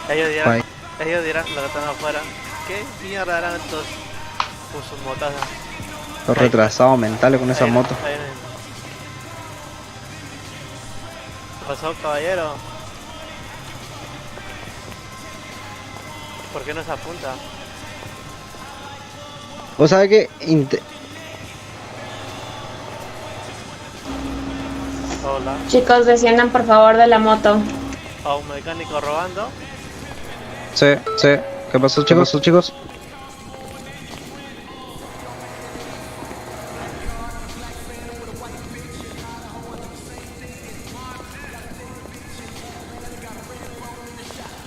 Ellos dirán, Ahí. ellos dirán los que están afuera, ¿qué mierda harán estos con sus motas? Los Ahí. retrasados mentales con esas Ahí, motos. ahí. ¿Qué pasó, caballero? ¿Por qué no se apunta? ¿Vos sabés que Hola. Chicos, desciendan por favor de la moto. A un mecánico robando. Sí, sí. ¿Qué pasó, chicos? ¿Qué pasó, chicos?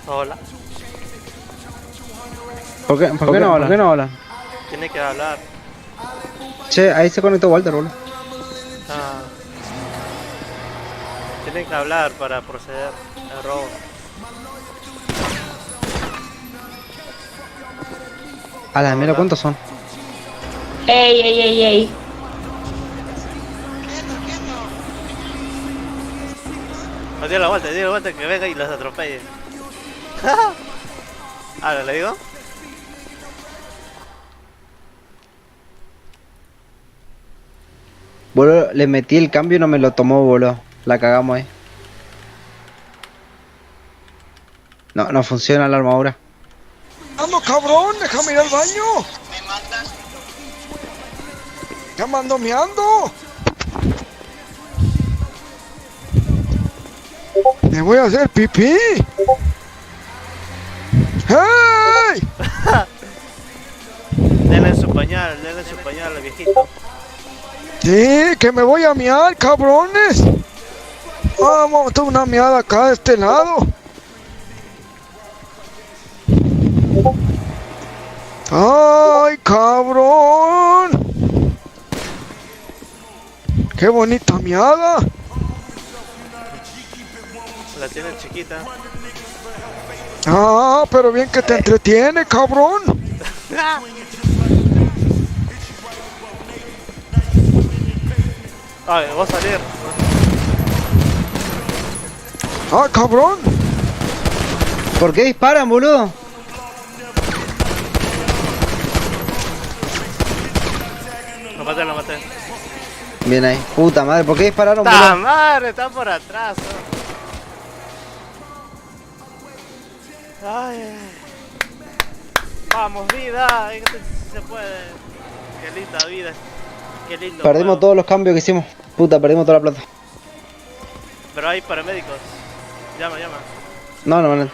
Hola. ¿Por qué no hablan? ¿Por qué no hablan? Tiene que hablar. Che, ahí se conectó Walter, boludo. Ah. Tiene que hablar para proceder al robo. A la mierda, ¿cuántos son? Ey, ey, ey, ey. No, dio la vuelta, que venga y los atropelle. Ahora, ¿le digo? Boludo, le metí el cambio y no me lo tomó, boludo. La cagamos ahí. No funciona la armadura. ¡Ando, cabrón! ¡Déjame ir al baño! ¡Ya me ando meando! ¡Me voy a hacer pipí! ¡Hey! Denle su pañal al viejito. Sí, que me voy a mear, cabrones. Vamos, tengo una meada acá de este lado. ¡Ay, cabrón! ¡Qué bonita meada! La tiene chiquita. Ah, pero bien que te entretiene, cabrón. Ay, voy a salir. Ah, cabrón. ¿Por qué disparan, boludo? Lo maté. Bien ahí. Puta madre, ¿por qué dispararon, ¡Ta boludo? madre! Está por atrás. Ay. Vamos, vida. Esto sí se puede. Qué linda vida. Qué lindo. Perdimos juego. todos los cambios que hicimos. Puta, perdimos toda la plata. Pero hay paramédicos. Llama. No.